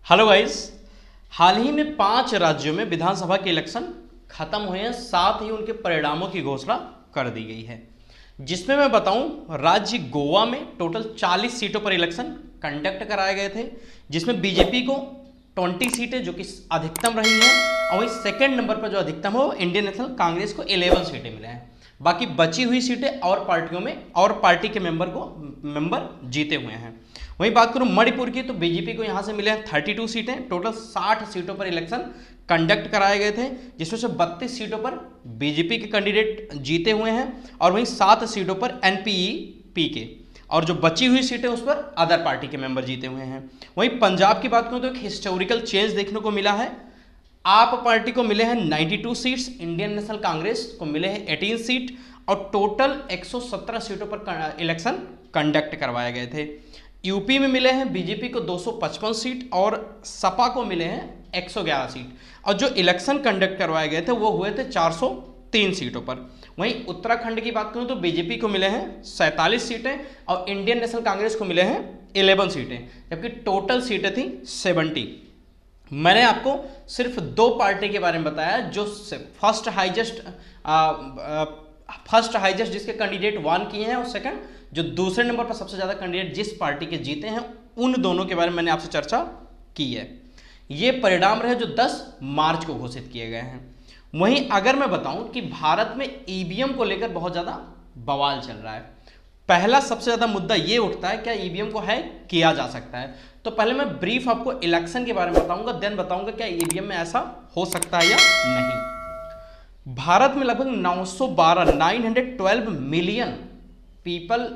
Hello guys. हाल ही में 5 राज्यों में विधानसभा के इलेक्शन खत्म हुए हैं, साथ ही उनके परिणामों की घोषणा कर दी गई है। जिसमें मैं बताऊं, राज्य गोवा में टोटल 40 सीटों पर इलेक्शन कंडक्ट कराए गए थे, जिसमें बीजेपी को 20 सीटें जो कि अधिकतम रही हैं, और वहीं सेकेंड नंबर पर जो अधिकतम है वो इंडियन नेशनल कांग्रेस को 11 सीटें मिले हैं। बाकी बची हुई सीटें और पार्टियों में और पार्टी के मेंबर जीते हुए हैं। वहीं बात करूं मणिपुर की, तो बीजेपी को यहां से मिले हैं 32 सीटें। टोटल 60 सीटों पर इलेक्शन कंडक्ट कराए गए थे, जिसमें से 32 सीटों पर बीजेपी के कैंडिडेट जीते हुए हैं, और वहीं 7 सीटों पर एनपीपी के, और जो बची हुई सीटें उस पर अदर पार्टी के मेंबर जीते हुए हैं। वहीं पंजाब की बात करूं तो एक हिस्टोरिकल चेंज देखने को मिला है। आप पार्टी को मिले हैं 92 सीट्स, इंडियन नेशनल कांग्रेस को मिले हैं 18 सीट, और टोटल 117 सीटों पर इलेक्शन कंडक्ट करवाए गए थे। यूपी में मिले हैं बीजेपी को 255 सीट और सपा को मिले हैं 111 सीट, और जो इलेक्शन कंडक्ट करवाए गए थे वो हुए थे 403 सीटों पर। वहीं उत्तराखंड की बात करूं तो बीजेपी को मिले हैं 47 सीटें और इंडियन नेशनल कांग्रेस को मिले हैं 11 सीटें, जबकि टोटल सीटें थी 70। मैंने आपको सिर्फ 2 पार्टी के बारे में बताया जो फर्स्ट हाईजेस्ट जिसके कैंडिडेट 1 किए हैं, और सेकंड जो दूसरे नंबर पर सबसे ज्यादा कैंडिडेट जिस पार्टी के जीते हैं, उन दोनों के बारे में मैंने आपसे चर्चा की है। ये परिणाम रहे जो 10 मार्च को घोषित किए गए हैं। वहीं अगर मैं बताऊं कि भारत में ईवीएम को लेकर बहुत ज्यादा बवाल चल रहा है। पहला सबसे ज्यादा मुद्दा ये उठता है, क्या ईवीएम को हैक किया जा सकता है? तो पहले मैं ब्रीफ आपको इलेक्शन के बारे में बताऊंगा, देन बताऊंगा क्या ईवीएम में ऐसा हो सकता है या नहीं। भारत में लगभग 912 मिलियन पीपल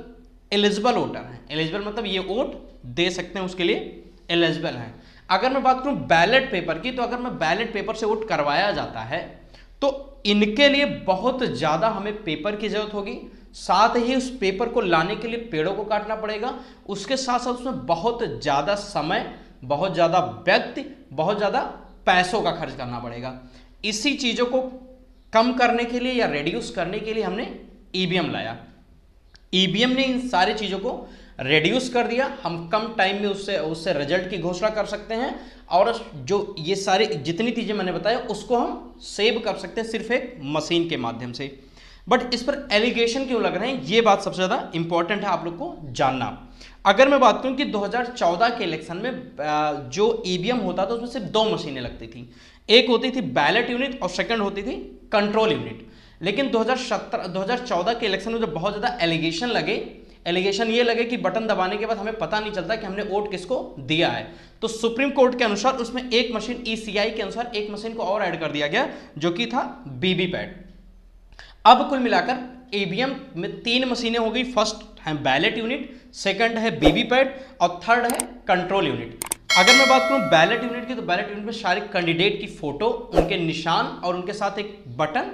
एलिजिबल वोटर हैं। एलिजिबल मतलब ये वोट दे सकते हैं, उसके लिए एलिजिबल हैं। अगर मैं बात करूं बैलेट पेपर की, तो अगर मैं बैलेट पेपर से वोट करवाया जाता है तो इनके लिए बहुत ज्यादा हमें पेपर की जरूरत होगी, साथ ही उस पेपर को लाने के लिए पेड़ों को काटना पड़ेगा, उसके साथ साथ उसमें बहुत ज्यादा समय, बहुत ज्यादा व्यक्ति, बहुत ज्यादा पैसों का खर्च करना पड़ेगा। इसी चीजों को कम करने के लिए या रेड्यूस करने के लिए हमने ईवीएम लाया। ईवीएम ने इन सारी चीजों को रेड्यूस कर दिया। हम कम टाइम में उससे रिजल्ट की घोषणा कर सकते हैं, और जो ये सारी जितनी चीजें मैंने बताया उसको हम सेव कर सकते हैं सिर्फ एक मशीन के माध्यम से। बट इस पर एलिगेशन क्यों लग रहे हैं, ये बात सबसे ज्यादा इंपॉर्टेंट है आप लोग को जानना। अगर मैं बात करूं कि 2014 के इलेक्शन में जो ईवीएम होता था उसमें सिर्फ 2 मशीनें लगती थी। एक होती थी बैलेट यूनिट और सेकंड होती थी कंट्रोल यूनिट। लेकिन 2014 के इलेक्शन में जो बहुत ज्यादा एलिगेशन ये लगे कि बटन दबाने के बाद हमें पता नहीं चलता कि हमने वोट किसको दिया है, तो सुप्रीम कोर्ट के अनुसार उसमें एक मशीन, ईसीआई के अनुसार एक मशीन को और ऐड कर दिया गया, जो कि था वीवीपैट। अब कुल मिलाकर ईवीएम में 3 मशीनें हो गई। फर्स्ट है बैलेट यूनिट, सेकंड है वीवीपैट, और थर्ड है कंट्रोल यूनिट। अगर मैं बात करूं बैलेट यूनिट की, तो बैलेट यूनिट में सारे कैंडिडेट की फोटो, उनके निशान और उनके साथ एक बटन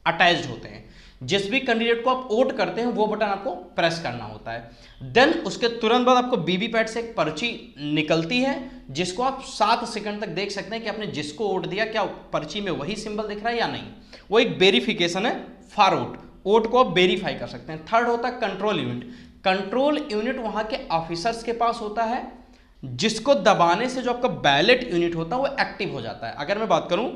अटैच्ड होते हैं। जिस भी कैंडिडेट को आप वोट करते हैं वो बटन आपको प्रेस करना होता है। देन उसके तुरंत बाद आपको वीवीपैट से एक पर्ची निकलती है, जिसको आप 7 सेकंड तक देख सकते हैं कि आपने जिसको वोट दिया क्या पर्ची में वही सिंबल दिख रहा है या नहीं। वो एक वेरिफिकेशन है फॉर वोट को आप वेरीफाई कर सकते हैं। थर्ड होता है कंट्रोल यूनिट। कंट्रोल यूनिट वहां के ऑफिसर्स के पास होता है, जिसको दबाने से जो आपका बैलेट यूनिट होता है वो एक्टिव हो जाता है। अगर मैं बात करूं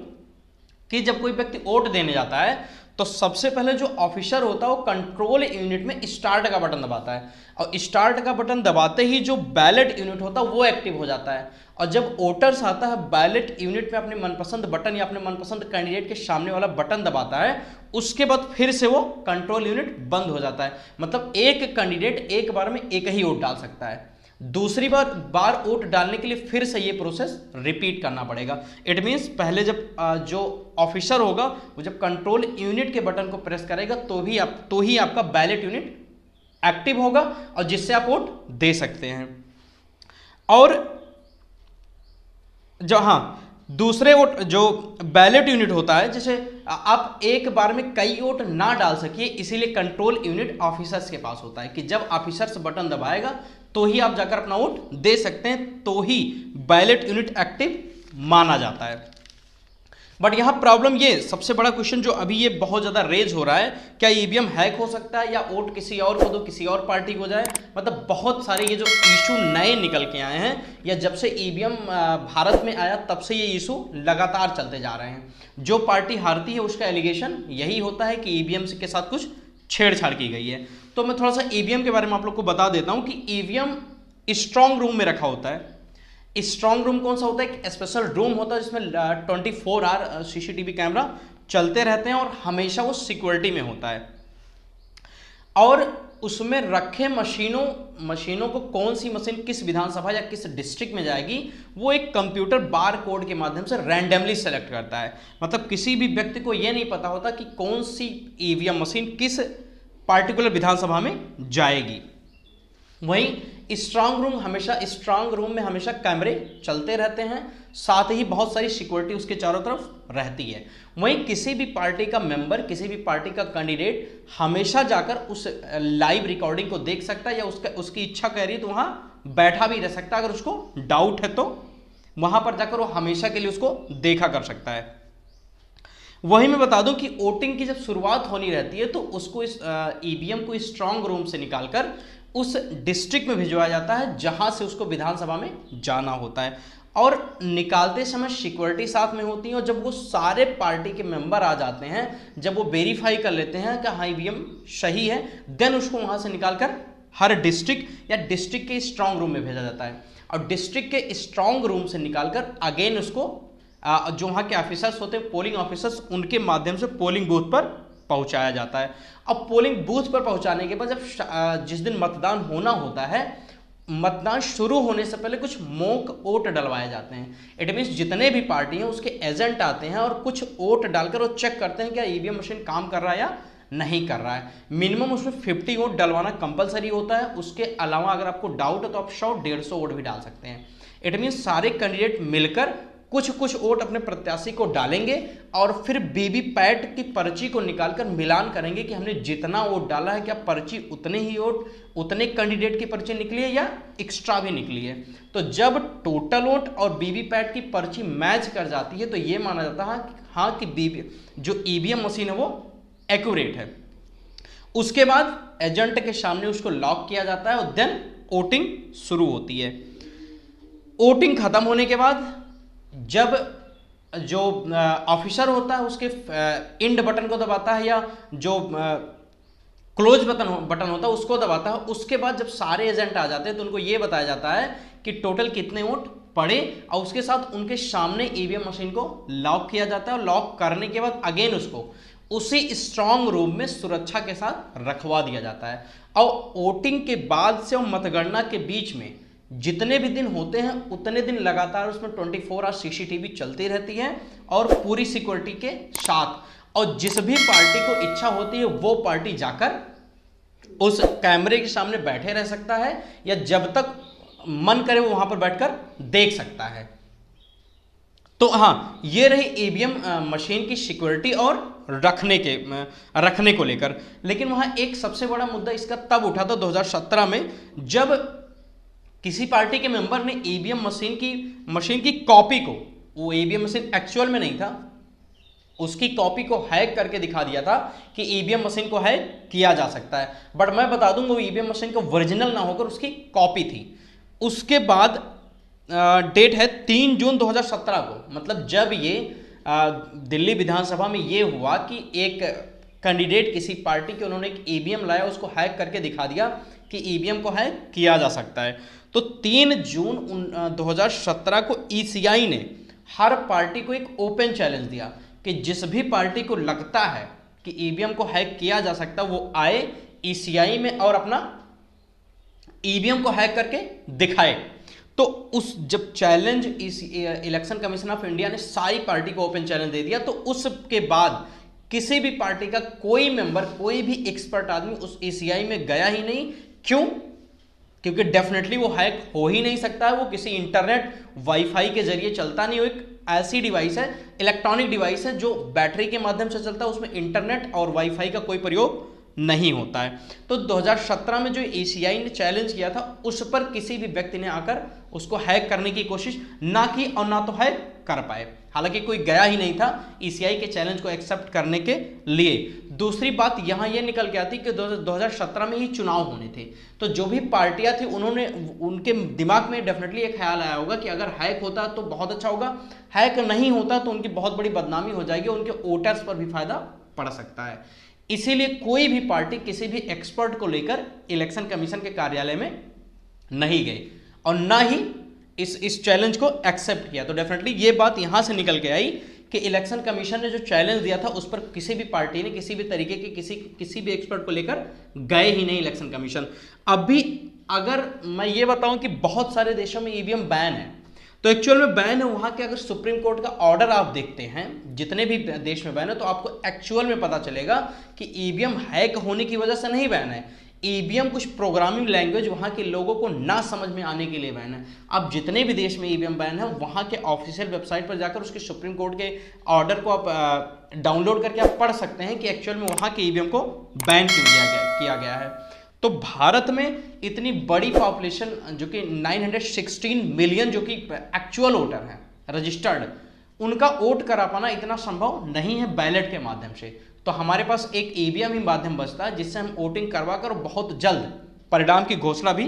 कि जब कोई व्यक्ति वोट देने जाता है तो सबसे पहले जो ऑफिसर होता है वो कंट्रोल यूनिट में स्टार्ट का बटन दबाता है, और स्टार्ट का बटन दबाते ही जो बैलेट यूनिट होता है वो एक्टिव हो जाता है। और जब वोटर्स आता है बैलेट यूनिट में अपने मनपसंद बटन या अपने मनपसंद कैंडिडेट के सामने वाला बटन दबाता है, उसके बाद फिर से वो कंट्रोल यूनिट बंद हो जाता है। मतलब एक कैंडिडेट एक बार में एक ही वोट डाल सकता है। दूसरी बार वोट डालने के लिए फिर से ये प्रोसेस रिपीट करना पड़ेगा। इट मीन्स पहले जब जो ऑफिसर होगा वो जब कंट्रोल यूनिट के बटन को प्रेस करेगा तो ही आपका बैलेट यूनिट एक्टिव होगा, और जिससे आप वोट दे सकते हैं। और दूसरे वोट जो बैलेट यूनिट होता है, जैसे आप एक बार में कई वोट ना डाल सकिए, इसीलिए कंट्रोल यूनिट ऑफिसर्स के पास होता है कि जब ऑफिसर्स बटन दबाएगा तो ही आप जाकर अपना वोट दे सकते हैं, तो ही बैलेट यूनिट एक्टिव माना जाता है। बट यहाँ प्रॉब्लम ये सबसे बड़ा क्वेश्चन जो अभी ये बहुत ज़्यादा रेज हो रहा है, क्या ईवीएम हैक हो सकता है या वोट किसी और को दो, किसी और पार्टी को जाए। मतलब बहुत सारे ये जो इशू नए निकल के आए हैं, या जब से ईवीएम भारत में आया तब से ये इशू लगातार चलते जा रहे हैं। जो पार्टी हारती है उसका एलिगेशन यही होता है कि ईवीएम के साथ कुछ छेड़छाड़ की गई है। तो मैं थोड़ा सा ईवीएम के बारे में आप लोग को बता देता हूँ कि ईवीएम स्ट्रांग रूम में रखा होता है। स्ट्रांग रूम कौन सा होता है? एक स्पेशल रूम होता है जिसमें 24 आवर सीसीटीवी कैमरा चलते रहते हैं और हमेशा वो सिक्योरिटी में होता है। और उसमें रखे मशीनों को कौन सी मशीन किस विधानसभा या किस डिस्ट्रिक्ट में जाएगी, वो एक कंप्यूटर बार कोड के माध्यम से रैंडमली सेलेक्ट करता है। मतलब किसी भी व्यक्ति को यह नहीं पता होता कि कौन सी ईवीएम मशीन किस पार्टिकुलर विधानसभा में जाएगी। वहीं स्ट्रांग रूम में हमेशा कैमरे चलते रहते हैं, साथ ही बहुत सारी सिक्योरिटी उसके चारों तरफ रहती है। वहीं किसी भी पार्टी का मेंबर, किसी भी पार्टी का कैंडिडेट हमेशा जाकर उस लाइव रिकॉर्डिंग को देख सकता है, या उसकी इच्छा कह रही है तो वहां बैठा भी रह सकता है। अगर उसको डाउट है तो वहां पर जाकर वो हमेशा के लिए उसको देखा कर सकता है। वही मैं बता दूं कि वोटिंग की जब शुरुआत होनी रहती है तो उसको इस ईवीएम को स्ट्रांग रूम से निकालकर उस डिस्ट्रिक्ट में भिजवाया जाता है जहां से उसको विधानसभा में जाना होता है। और निकालते समय सिक्योरिटी साथ में होती है, और जब वो सारे पार्टी के मेंबर आ जाते हैं, जब वो वेरीफाई कर लेते हैं कि हाँ ईवीएम सही है, देन उसको वहां से निकालकर हर डिस्ट्रिक्ट या डिस्ट्रिक्ट के स्ट्रांग रूम में भेजा जाता है। और डिस्ट्रिक्ट के स्ट्रांग रूम से निकालकर अगेन उसको जो वहाँ के ऑफिसर्स होते हैं, पोलिंग ऑफिसर्स, उनके माध्यम से पोलिंग बूथ पर पहुंचाया जाता है। अब पोलिंग बूथ पर पहुंचाने के बाद जब जिस दिन मतदान होना होता है, मतदान शुरू होने से पहले कुछ मॉक वोट डलवाए जाते हैं। इट मीन्स जितने भी पार्टी हैं उसके एजेंट आते हैं और कुछ वोट डालकर वो चेक करते हैं क्या ईवीएम मशीन काम कर रहा है या नहीं कर रहा है। मिनिमम उसमें 50 वोट डलवाना कंपलसरी होता है। उसके अलावा अगर आपको डाउट है तो आप 100-150 वोट भी डाल सकते हैं। इट मीन्स सारे कैंडिडेट मिलकर कुछ वोट अपने प्रत्याशी को डालेंगे और फिर वीवीपैट की पर्ची को निकालकर मिलान करेंगे कि हमने जितना वोट डाला है क्या पर्ची उतने ही वोट, उतने कैंडिडेट की पर्ची निकली है या एक्स्ट्रा भी निकली है। तो जब टोटल वोट और वीवीपैट की पर्ची मैच कर जाती है तो ये माना जाता है कि हाँ कि जो ईवीएम मशीन है वो एक्यूरेट है। उसके बाद एजेंट के सामने उसको लॉक किया जाता है और देन वोटिंग शुरू होती है। वोटिंग खत्म होने के बाद जब जो ऑफिसर होता है उसके इंड बटन को दबाता है या जो क्लोज बटन होता है उसको दबाता है, उसके बाद जब सारे एजेंट आ जाते हैं तो उनको ये बताया जाता है कि टोटल कितने वोट पड़े, और उसके साथ उनके सामने ईवीएम मशीन को लॉक किया जाता है। और लॉक करने के बाद अगेन उसको उसी स्ट्रांग रूम में सुरक्षा के साथ रखवा दिया जाता है। और वोटिंग के बाद से और मतगणना के बीच में जितने भी दिन होते हैं उतने दिन लगातार उसमें 24 आवर सीसीटीवी चलती रहती है और पूरी सिक्योरिटी के साथ। और जिस भी पार्टी को इच्छा होती है वो पार्टी जाकर उस कैमरे के सामने बैठे रह सकता है, या जब तक मन करे वो वहां पर बैठकर देख सकता है। तो हाँ, ये रही ईवीएम मशीन की सिक्योरिटी और रखने को लेकर। लेकिन वहां एक सबसे बड़ा मुद्दा इसका तब उठा था 2017 में, जब किसी पार्टी के मेंबर ने ईवीएम मशीन की कॉपी को, वो ईवीएम मशीन एक्चुअल में नहीं था, उसकी कॉपी को हैक करके दिखा दिया था कि ईवीएम मशीन को हैक किया जा सकता है। बट मैं बता दूंगा वो ईवीएम मशीन को ओरिजिनल ना होकर उसकी कॉपी थी। उसके बाद डेट है 3 जून 2017 को, मतलब जब ये दिल्ली विधानसभा में ये हुआ कि एक कैंडिडेट किसी पार्टी के, उन्होंने एक ईवीएम लाया, उसको हैक करके दिखा दिया कि ईवीएम को हैक किया जा सकता है। तो 3 जून 2017 को ईसीआई ने हर पार्टी को एक ओपन चैलेंज दिया कि जिस भी पार्टी को लगता है कि ईवीएम को हैक किया जा सकता है वो आए ईसीआई में और अपना ईवीएम को हैक करके दिखाए। तो उस जब challenge election commission of India ने सारी पार्टी को ओपन चैलेंज दे दिया, तो उसके बाद किसी भी पार्टी का कोई मेंबर, कोई भी एक्सपर्ट आदमी उस ईसीआई में गया ही नहीं। क्यों? क्योंकि डेफिनेटली वो हैक हो ही नहीं सकता है। वो किसी इंटरनेट वाईफाई के जरिए चलता नहीं। वो एक ऐसी डिवाइस है, इलेक्ट्रॉनिक डिवाइस है जो बैटरी के माध्यम से चलता है, उसमें इंटरनेट और वाईफाई का कोई प्रयोग नहीं होता है। तो 2017 में जो ईसीआई ने चैलेंज किया था उस पर किसी भी व्यक्ति ने आकर उसको हैक करने की कोशिश ना की और ना तो हैक कर पाए, हालांकि कोई गया ही नहीं था ईसीआई के चैलेंज को एक्सेप्ट करने के लिए। दूसरी बात यहाँ ये निकल के आती कि 2017 में ही चुनाव होने थे, तो जो भी पार्टियां थी उन्होंने, उनके दिमाग में डेफिनेटली एक ख्याल आया होगा कि अगर हैक होता तो बहुत अच्छा होगा, हैक नहीं होता तो उनकी बहुत बड़ी बदनामी हो जाएगी, उनके वोटर्स पर भी फायदा पड़ सकता है। इसीलिए कोई भी पार्टी किसी भी एक्सपर्ट को लेकर इलेक्शन कमीशन के कार्यालय में नहीं गए और ना ही इस चैलेंज को एक्सेप्ट किया। तो डेफिनेटली ये बात यहां से निकल के आई कि इलेक्शन कमीशन ने जो चैलेंज दिया था उस पर किसी भी पार्टी ने किसी भी तरीके के किसी भी एक्सपर्ट को लेकर गए ही नहीं इलेक्शन कमीशन। अभी अगर मैं ये बताऊं कि बहुत सारे देशों में ईवीएम बैन है, तो एक्चुअल में बैन है वहां के, अगर सुप्रीम कोर्ट का ऑर्डर आप देखते हैं जितने भी देश में बैन है, तो आपको एक्चुअल में पता चलेगा कि ईवीएम हैक होने की वजह से नहीं बैन है, ईवीएम कुछ प्रोग्रामिंग लैंग्वेज वहां के लोगों को ना समझ में आने के लिए बैन है। अब जितने भी देश में ईवीएम बैन है वहां के ऑफिशियल वेबसाइट पर जाकर उसके सुप्रीम कोर्ट के ऑर्डर को आप डाउनलोड करके आप पढ़ सकते हैं कि एक्चुअल में वहां के ईवीएम को बैन क्यों किया गया है। तो भारत में इतनी बड़ी पॉपुलेशन जो कि 916 मिलियन जो कि एक्चुअल वोटर हैं रजिस्टर्ड, उनका वोट करा पाना इतना संभव नहीं है बैलेट के माध्यम से। तो हमारे पास एक ईवीएम ही माध्यम बचता है जिससे हम वोटिंग करवा कर बहुत जल्द परिणाम की घोषणा भी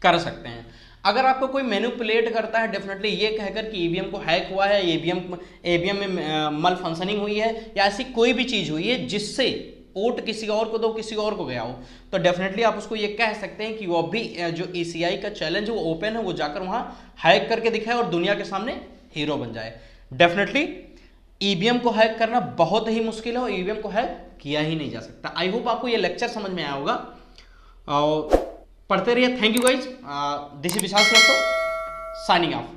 कर सकते हैं। अगर आपको कोई मैनिपुलेट करता है डेफिनेटली ये कहकर कि ईवीएम को हैक हुआ है, ईवीएम में मल फंक्शनिंग हुई है या ऐसी कोई भी चीज हुई है जिससे वोट किसी और को दो किसी और को गया हो, तो डेफिनेटली आप उसको ये कह सकते हैं कि वो भी जो ईसीआई का चैलेंज वो ओपन है, वो जाकर वहां हैक करके दिखाए और दुनिया के सामने हीरो बन जाए। डेफिनेटली ईवीएम को हैक करना बहुत ही मुश्किल है और ईवीएम को हैक किया ही नहीं जा सकता। आई होप आपको ये लेक्चर समझ में आया होगा और पढ़ते रहिए। Thank you guys, this is Vishal Srivastava signing of.